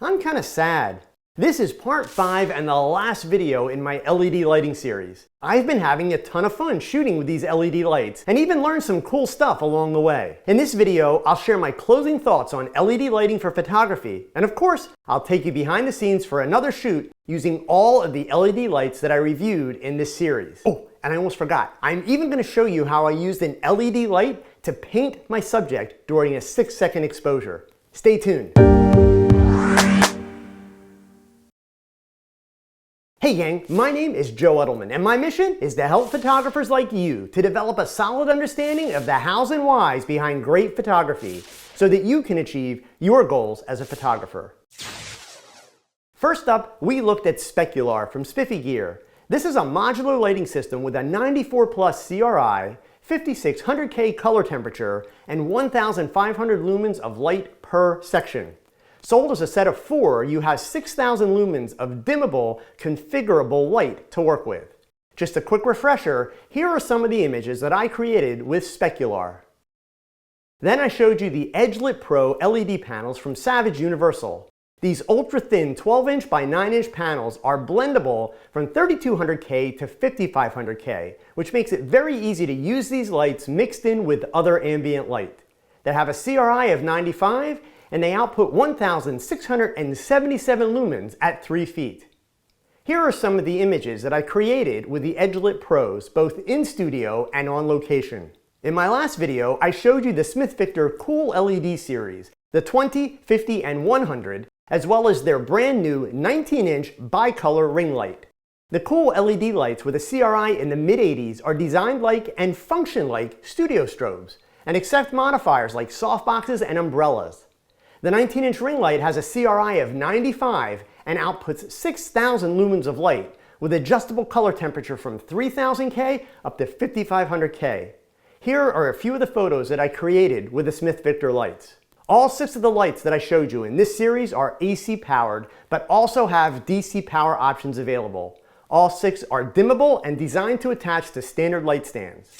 I'm kinda sad. This is part 5 and the last video in my LED lighting series. I've been having a ton of fun shooting with these LED lights and even learned some cool stuff along the way. In this video, I'll share my closing thoughts on LED lighting for photography, and of course, I'll take you behind the scenes for another shoot using all of the LED lights that I reviewed in this series. Oh, and I almost forgot. I'm even going to show you how I used an LED light to paint my subject during a 6-second exposure. Stay tuned. Hey gang, my name is Joe Edelman, and my mission is to help photographers like you to develop a solid understanding of the hows and whys behind great photography so that you can achieve your goals as a photographer. First up, we looked at Specular from Spiffy Gear. This is a modular lighting system with a 94 plus CRI, 5600K color temperature, and 1500 lumens of light per section. Sold as a set of 4, you have 6,000 lumens of dimmable, configurable light to work with. Just a quick refresher, here are some of the images that I created with Specular. Then I showed you the Edge Lit Pro LED panels from Savage Universal. These ultra-thin 12-inch by 9-inch panels are blendable from 3200K to 5500K, which makes it very easy to use these lights mixed in with other ambient light. They have a CRI of 95, and they output 1,677 lumens at 3 feet. Here are some of the images that I created with the Edge Lit Pros, both in studio and on location. In my last video, I showed you the Smith Victor Cool LED series, the 20, 50, and 100, as well as their brand new 19-inch bicolor ring light. The Cool LED lights with a CRI in the mid-80s are designed like and function like studio strobes, and accept modifiers like softboxes and umbrellas. The 19-inch ring light has a CRI of 95 and outputs 6,000 lumens of light with adjustable color temperature from 3000K up to 5500K. Here are a few of the photos that I created with the Smith Victor lights. All 6 of the lights that I showed you in this series are AC powered, but also have DC power options available. All 6 are dimmable and designed to attach to standard light stands.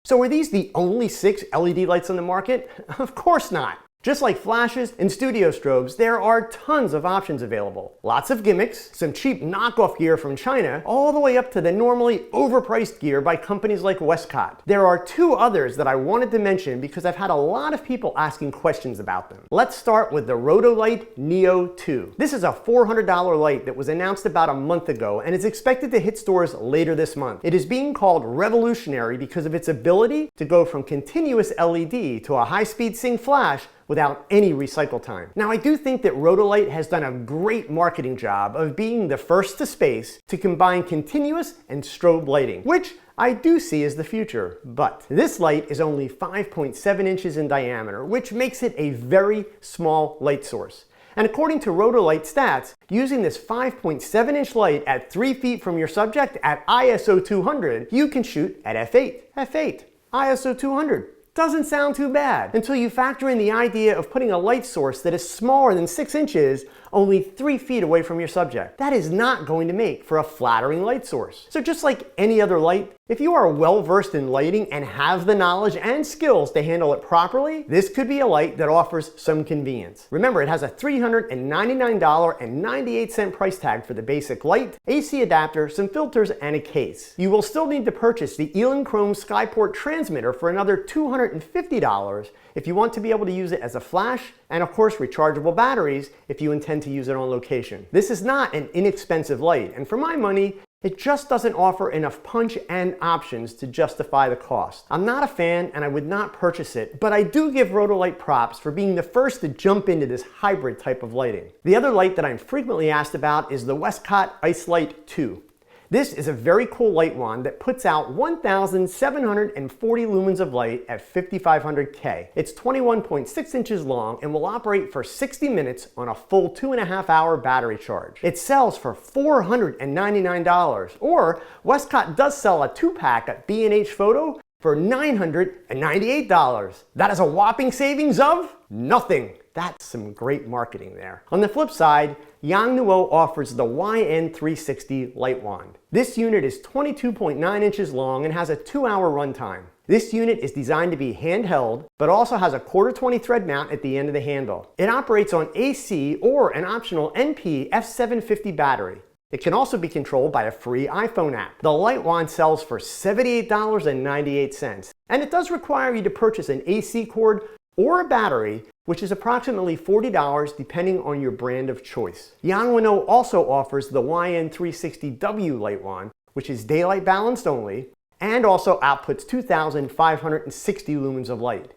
So are these the only 6 LED lights on the market? Of course not. Just like flashes and studio strobes, there are tons of options available. Lots of gimmicks, some cheap knockoff gear from China, all the way up to the normally overpriced gear by companies like WESCOTT. There are 2 others that I wanted to mention because I've had a lot of people asking questions about them. Let's start with the Rotolight Neo 2. This is a $400 light that was announced about a month ago and is expected to hit stores later this month. It is being called revolutionary because of its ability to go from continuous LED to a high-speed sync flash without any recycle time. Now, I do think that Rotolight has done a great marketing job of being the first to space to combine continuous and strobe lighting, which I do see as the future. But this light is only 5.7 inches in diameter, which makes it a very small light source. And according to Rotolight stats, using this 5.7-inch light at 3 feet from your subject at ISO 200, you can shoot at f8, ISO 200. Doesn't sound too bad until you factor in the idea of putting a light source that is smaller than 6 inches only 3 feet away from your subject. That is not going to make for a flattering light source. So just like any other light, if you are well versed in lighting and have the knowledge and skills to handle it properly, this could be a light that offers some convenience. Remember, it has a $399.98 price tag for the basic light, AC adapter, some filters, and a case. You will still need to purchase the Edelman Chrome Skyport transmitter for another $250 if you want to be able to use it as a flash, and of course rechargeable batteries if you intend to use it on location. This is not an inexpensive light, and for my money, it just doesn't offer enough punch and options to justify the cost. I'm not a fan and I would not purchase it, but I do give Rotolight props for being the first to jump into this hybrid type of lighting. The other light that I'm frequently asked about is the WESCOTT Ice Light 2. This is a very cool light wand that puts out 1,740 lumens of light at 5500K. It's 21.6 inches long and will operate for 60 minutes on a full 2.5-hour battery charge. It sells for $499, or WESCOTT does sell a 2-pack at B&H Photo for $998. That is a whopping savings of nothing. That's some great marketing there. On the flip side, Yongnuo offers the YN360 light wand. This unit is 22.9 inches long and has a 2-hour runtime. This unit is designed to be handheld, but also has a 1/4-20 thread mount at the end of the handle. It operates on AC or an optional NP F750 battery. It can also be controlled by a free iPhone app. The light wand sells for $78.98, and it does require you to purchase an AC cord or a battery, which is approximately $40 depending on your brand of choice. Yongnuo also offers the YN360W light wand, which is daylight balanced only, and also outputs 2,560 lumens of light.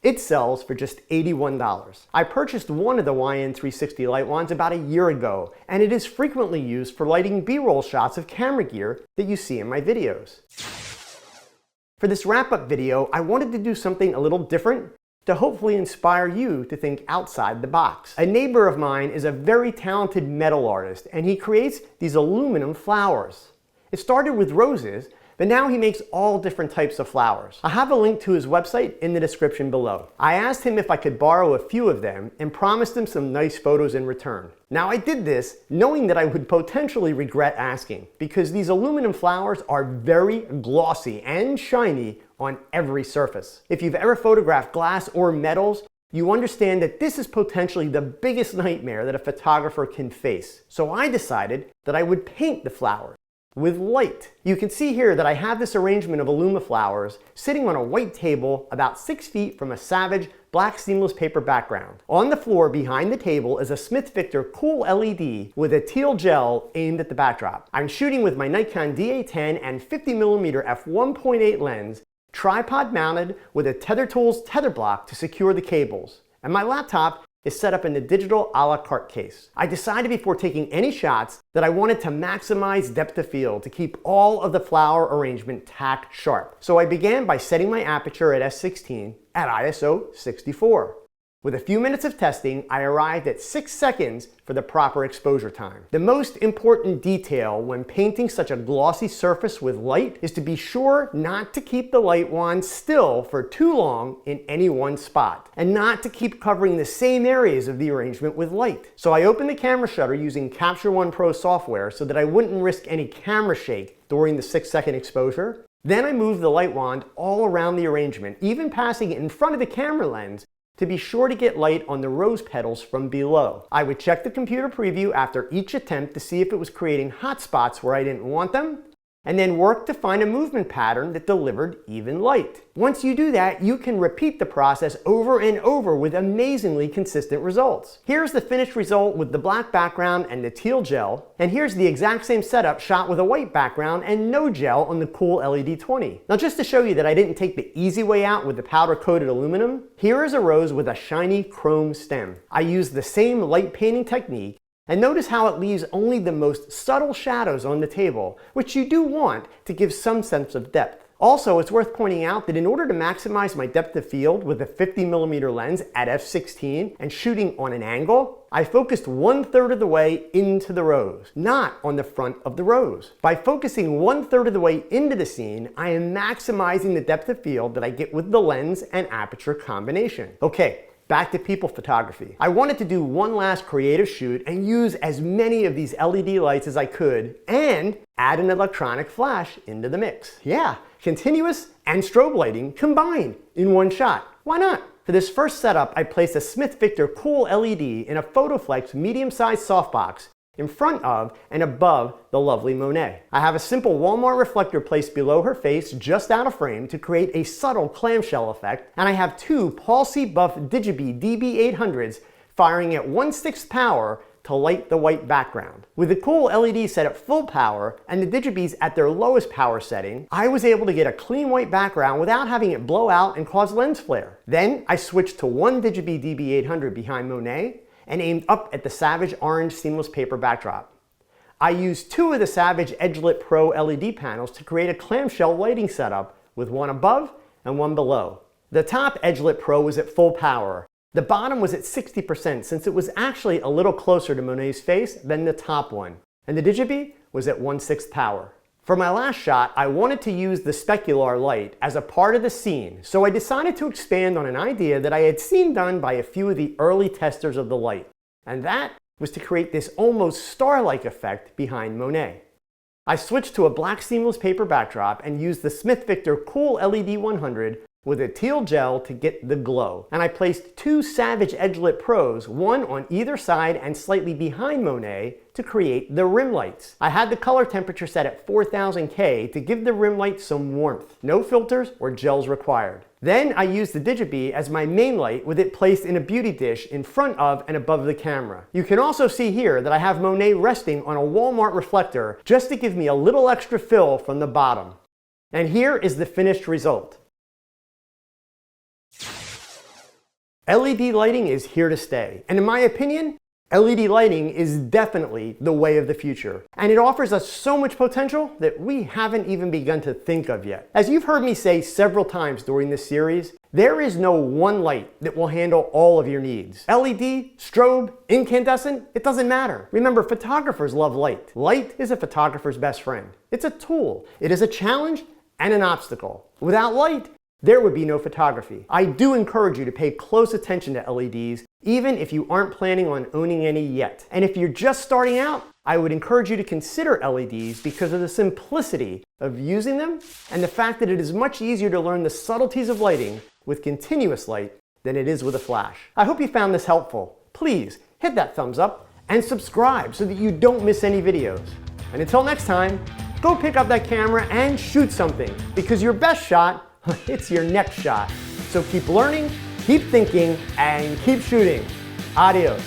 It sells for just $81. I purchased one of the YN360 light wands about a year ago, and it is frequently used for lighting B-roll shots of camera gear that you see in my videos. For this wrap-up video, I wanted to do something a little different to hopefully inspire you to think outside the box. A neighbor of mine is a very talented metal artist, and he creates these aluminum flowers. It started with roses, but now he makes all different types of flowers. I have a link to his website in the description below. I asked him if I could borrow a few of them and promised him some nice photos in return. Now I did this knowing that I would potentially regret asking, because these aluminum flowers are very glossy and shiny on every surface. If you've ever photographed glass or metals, you understand that this is potentially the biggest nightmare that a photographer can face. So I decided that I would paint the flowers with light. You can see here that I have this arrangement of Illuma flowers sitting on a white table about 6 feet from a Savage black seamless paper background. On the floor behind the table is a Smith Victor cool LED with a teal gel aimed at the backdrop. I'm shooting with my Nikon D810 and 50mm f1.8 lens, tripod mounted with a Tether Tools tether block to secure the cables. And my laptop is set up in the digital a la carte case. I decided before taking any shots that I wanted to maximize depth of field to keep all of the flower arrangement tack sharp. So I began by setting my aperture at f16 at ISO 64. With a few minutes of testing, I arrived at 6 seconds for the proper exposure time. The most important detail when painting such a glossy surface with light is to be sure not to keep the light wand still for too long in any one spot, and not to keep covering the same areas of the arrangement with light. So I opened the camera shutter using Capture One Pro software so that I wouldn't risk any camera shake during the 6-second exposure. Then I moved the light wand all around the arrangement, even passing it in front of the camera lens, to be sure to get light on the rose petals from below. I would check the computer preview after each attempt to see if it was creating hot spots where I didn't want them, and then work to find a movement pattern that delivered even light. Once you do that, you can repeat the process over and over with amazingly consistent results. Here's the finished result with the black background and the teal gel, and here's the exact same setup shot with a white background and no gel on the cool LED 20. Now just to show you that I didn't take the easy way out with the powder-coated aluminum, here is a rose with a shiny chrome stem. I used the same light painting technique, and notice how it leaves only the most subtle shadows on the table, which you do want to give some sense of depth. Also, it's worth pointing out that in order to maximize my depth of field with a 50mm lens at f16 and shooting on an angle, I focused 1/3 of the way into the rose, not on the front of the rose. By focusing 1/3 of the way into the scene, I am maximizing the depth of field that I get with the lens and aperture combination. Okay. Back to people photography. I wanted to do one last creative shoot and use as many of these LED lights as I could and add an electronic flash into the mix. Yeah, continuous and strobe lighting combined in one shot. Why not? For this first setup, I placed a Smith Victor cool LED in a PhotoFlex medium-sized softbox in front of and above the lovely Monet. I have a simple Walmart reflector placed below her face just out of frame to create a subtle clamshell effect, and I have two Paul C Buff Digibee DB800s firing at 1/6 power to light the white background. With the cool LED set at full power and the Digibees at their lowest power setting, I was able to get a clean white background without having it blow out and cause lens flare. Then I switched to one Digibee DB800 behind Monet and aimed up at the Savage orange seamless paper backdrop. I used two of the Savage Edgelit Pro LED panels to create a clamshell lighting setup with one above and one below. The top Edgelit Pro was at full power. The bottom was at 60% since it was actually a little closer to Monet's face than the top one. And the Digibee was at 1/6 power. For my last shot, I wanted to use the Spekular light as a part of the scene, so I decided to expand on an idea that I had seen done by a few of the early testers of the light, and that was to create this almost star-like effect behind Monet. I switched to a black seamless paper backdrop and used the Smith Victor Cool LED 100 with a teal gel to get the glow. And I placed two Savage Edge-Lit Pros, one on either side and slightly behind Monet, to create the rim lights. I had the color temperature set at 4000 K to give the rim light some warmth. No filters or gels required. Then I used the Digibee as my main light with it placed in a beauty dish in front of and above the camera. You can also see here that I have Monet resting on a Walmart reflector just to give me a little extra fill from the bottom. And here is the finished result. LED lighting is here to stay, and in my opinion, LED lighting is definitely the way of the future, and it offers us so much potential that we haven't even begun to think of yet. As you've heard me say several times during this series, there is no one light that will handle all of your needs. LED, strobe, incandescent, it doesn't matter. Remember, photographers love light. Light is a photographer's best friend. It's a tool. It is a challenge and an obstacle. Without light, there would be no photography. I do encourage you to pay close attention to LEDs, even if you aren't planning on owning any yet. And if you're just starting out, I would encourage you to consider LEDs because of the simplicity of using them and the fact that it is much easier to learn the subtleties of lighting with continuous light than it is with a flash. I hope you found this helpful. Please hit that thumbs up and subscribe so that you don't miss any videos. And until next time, go pick up that camera and shoot something, because your best shot, it's your next shot. So keep learning, keep thinking, and keep shooting. Adios.